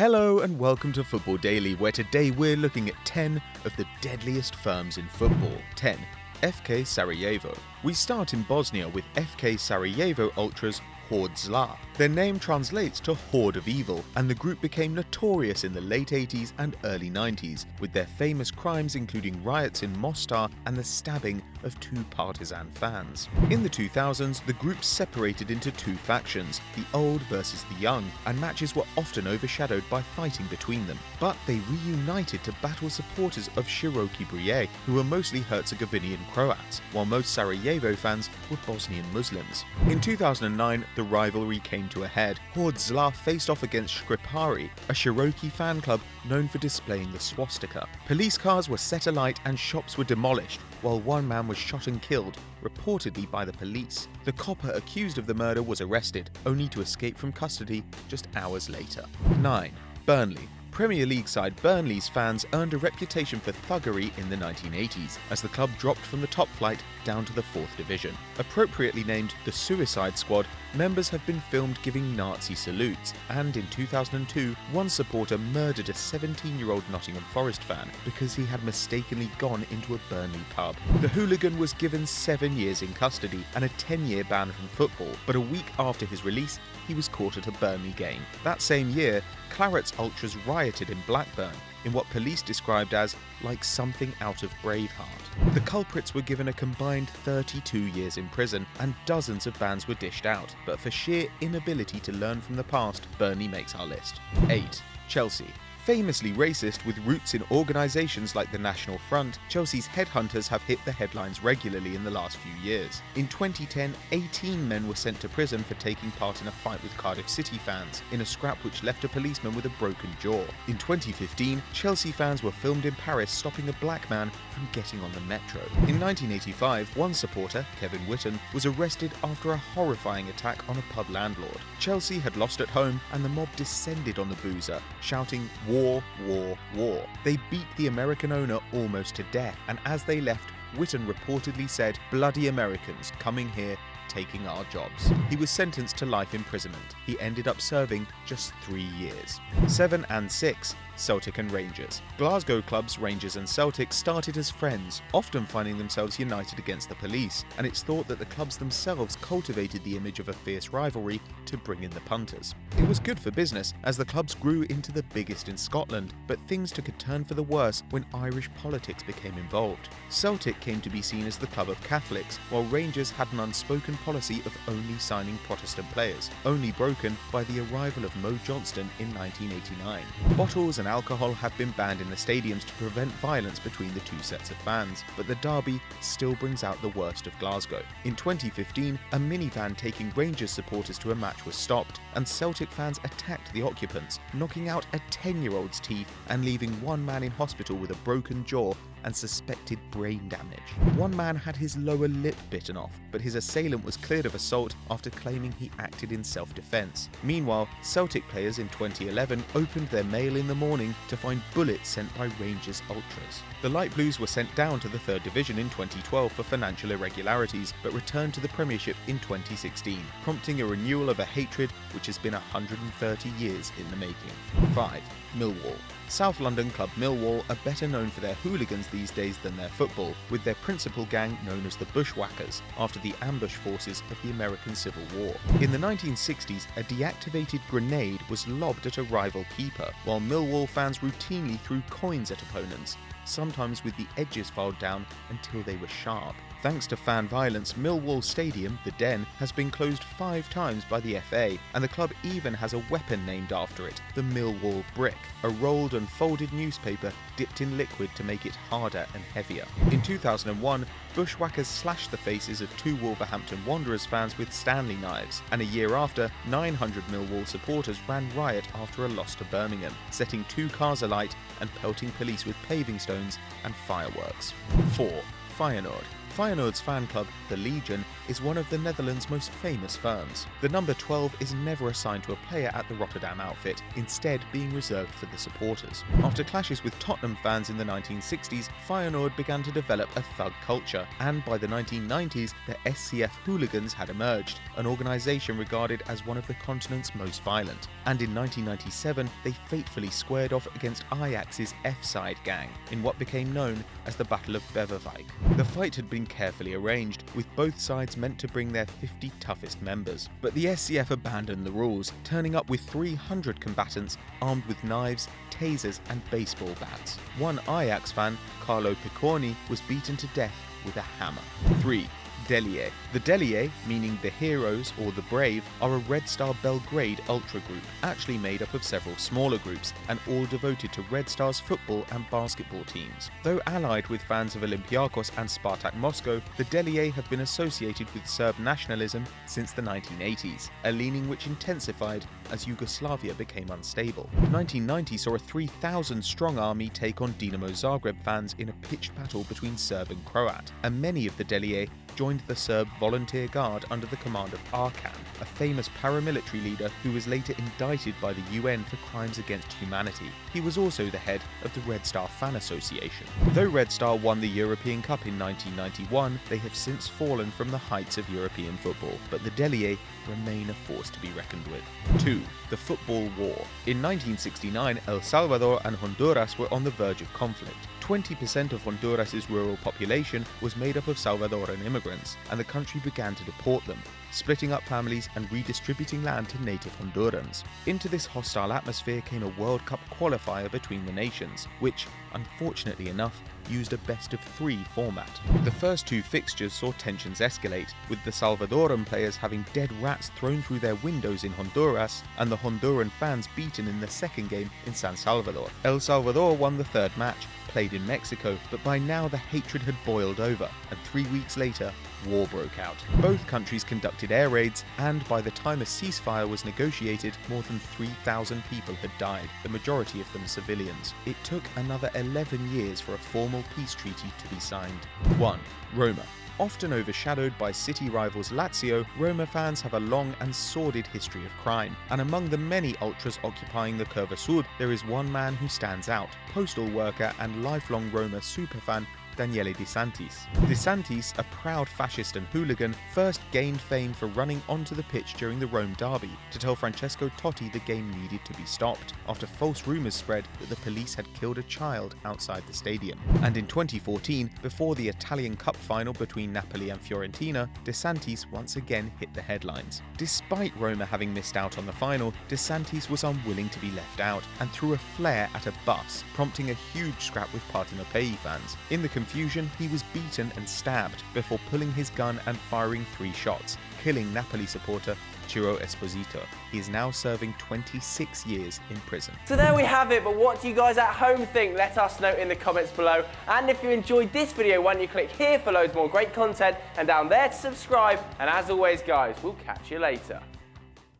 Hello and welcome to Football Daily, where today we're looking at 10 of the deadliest firms in football. 10. FK Sarajevo. We start in Bosnia with FK Sarajevo ultras Horde Zla. Their name translates to Horde of Evil, and the group became notorious in the late 80s and early 90s, with their famous crimes including riots in Mostar and the stabbing of two partisan fans. In the 2000s, the group separated into two factions, the old versus the young, and matches were often overshadowed by fighting between them. But they reunited to battle supporters of Široki Brijeg, who were mostly Herzegovinian Croats, while most Sarajevo fans were Bosnian Muslims. In 2009, the rivalry came to a head. Horde Zla faced off against Škripari, a Široki fan club known for displaying the swastika. Police cars were set alight and shops were demolished, while one man was shot and killed, reportedly by the police. The copper accused of the murder was arrested, only to escape from custody just hours later. 9. Burnley. Premier League side Burnley's fans earned a reputation for thuggery in the 1980s, as the club dropped from the top flight down to the 4th division. Appropriately named the Suicide Squad, members have been filmed giving Nazi salutes, and in 2002, one supporter murdered a 17-year-old Nottingham Forest fan because he had mistakenly gone into a Burnley pub. The hooligan was given 7 years in custody and a 10-year ban from football, but a week after his release, he was caught at a Burnley game. That same year, Claret's ultras rioted in Blackburn, in what police described as like something out of Braveheart. The culprits were given a combined 32 years in prison, and dozens of bans were dished out, but for sheer inability to learn from the past, Burnley makes our list. 8. Chelsea. Famously racist with roots in organisations like the National Front, Chelsea's headhunters have hit the headlines regularly in the last few years. In 2010, 18 men were sent to prison for taking part in a fight with Cardiff City fans, in a scrap which left a policeman with a broken jaw. In 2015, Chelsea fans were filmed in Paris stopping a black man from getting on the metro. In 1985, one supporter, Kevin Whitton, was arrested after a horrifying attack on a pub landlord. Chelsea had lost at home, and the mob descended on the boozer, shouting, "War, war, war." They beat the American owner almost to death, and as they left, Whitton reportedly said, "Bloody Americans coming here, taking our jobs." He was sentenced to life imprisonment. He ended up serving just 3 years. 7 and 6. Celtic and Rangers. Glasgow clubs Rangers and Celtic started as friends, often finding themselves united against the police, and it's thought that the clubs themselves cultivated the image of a fierce rivalry to bring in the punters. It was good for business, as the clubs grew into the biggest in Scotland, but things took a turn for the worse when Irish politics became involved. Celtic came to be seen as the club of Catholics, while Rangers had an unspoken policy of only signing Protestant players, only broken by the arrival of Mo Johnston in 1989. Bottles and alcohol have been banned in the stadiums to prevent violence between the two sets of fans, but the derby still brings out the worst of Glasgow. In 2015, a minivan taking Rangers supporters to a match was stopped, and Celtic fans attacked the occupants, knocking out a 10-year-old's teeth and leaving one man in hospital with a broken jaw and suspected brain damage. One man had his lower lip bitten off, but his assailant was cleared of assault after claiming he acted in self-defense. Meanwhile, Celtic players in 2011 opened their mail in the morning to find bullets sent by Rangers ultras. The Light Blues were sent down to the 3rd Division in 2012 for financial irregularities, but returned to the Premiership in 2016, prompting a renewal of a hatred which has been 130 years in the making. 5. Millwall. South London club Millwall are better known for their hooligans these days than their football, with their principal gang known as the Bushwhackers, after the ambush forces of the American Civil War. In the 1960s, a deactivated grenade was lobbed at a rival keeper, while Millwall fans routinely threw coins at opponents, sometimes with the edges filed down until they were sharp. Thanks to fan violence, Millwall Stadium, the Den, has been closed 5 times by the FA, and the club even has a weapon named after it, the Millwall Brick, a rolled and folded newspaper dipped in liquid to make it harder and heavier. In 2001, Bushwhackers slashed the faces of 2 Wolverhampton Wanderers fans with Stanley knives, and a year after, 900 Millwall supporters ran riot after a loss to Birmingham, setting 2 cars alight and pelting police with paving stones and fireworks. 4. Feyenoord. Feyenoord's fan club, the Legion, is one of the Netherlands' most famous firms. The number 12 is never assigned to a player at the Rotterdam outfit, instead being reserved for the supporters. After clashes with Tottenham fans in the 1960s, Feyenoord began to develop a thug culture, and by the 1990s, the SCF hooligans had emerged, an organisation regarded as one of the continent's most violent. And in 1997, they fatefully squared off against Ajax's F-side gang, in what became known as the Battle of Beverwijk. The fight had been carefully arranged, with both sides meant to bring their 50 toughest members. But the SCF abandoned the rules, turning up with 300 combatants armed with knives, tasers and baseball bats. One Ajax fan, Carlo Piccorni, was beaten to death with a hammer. 3. Deadliest. The Deadliest, meaning the heroes or the brave, are a Red Star Belgrade ultra group, actually made up of several smaller groups, and all devoted to Red Star's football and basketball teams. Though allied with fans of Olympiacos and Spartak Moscow, the Deadliest have been associated with Serb nationalism since the 1980s, a leaning which intensified as Yugoslavia became unstable. 1990 saw a 3,000-strong army take on Dinamo Zagreb fans in a pitched battle between Serb and Croat, and many of the Deadliest joined the Serb Volunteer Guard under the command of Arkan, a famous paramilitary leader who was later indicted by the UN for crimes against humanity. He was also the head of the Red Star Fan Association. Though Red Star won the European Cup in 1991, they have since fallen from the heights of European football, but the Deadliest remain a force to be reckoned with. 2. The Football War. In 1969, El Salvador and Honduras were on the verge of conflict. 20% of Honduras's rural population was made up of Salvadoran immigrants, and the country began to deport them, splitting up families and redistributing land to native Hondurans. Into this hostile atmosphere came a World Cup qualifier between the nations, which, unfortunately enough, used a best-of-3 format. The first two fixtures saw tensions escalate, with the Salvadoran players having dead rats thrown through their windows in Honduras, and the Honduran fans beaten in the second game in San Salvador. El Salvador won the third match, played in Mexico, but by now the hatred had boiled over, and 3 weeks later, war broke out. Both countries conducted air raids, and by the time a ceasefire was negotiated, more than 3,000 people had died, the majority of them civilians. It took another 11 years for a formal peace treaty to be signed. 1. Roma. Often overshadowed by city rivals Lazio, Roma fans have a long and sordid history of crime, and among the many ultras occupying the Curva Sud, there is one man who stands out: postal worker and lifelong Roma superfan Daniele De Santis. De Santis, a proud fascist and hooligan, first gained fame for running onto the pitch during the Rome derby to tell Francesco Totti the game needed to be stopped, after false rumours spread that the police had killed a child outside the stadium. And in 2014, before the Italian Cup final between Napoli and Fiorentina, De Santis once again hit the headlines. Despite Roma having missed out on the final, De Santis was unwilling to be left out and threw a flare at a bus, prompting a huge scrap with Partenopei fans. In the confusion, he was beaten and stabbed before pulling his gun and firing 3 shots, killing Napoli supporter Ciro Esposito. He is now serving 26 years in prison. So there we have it, but what do you guys at home think? Let us know in the comments below. And if you enjoyed this video, why don't you click here for loads more great content and down there to subscribe. And as always guys, we'll catch you later.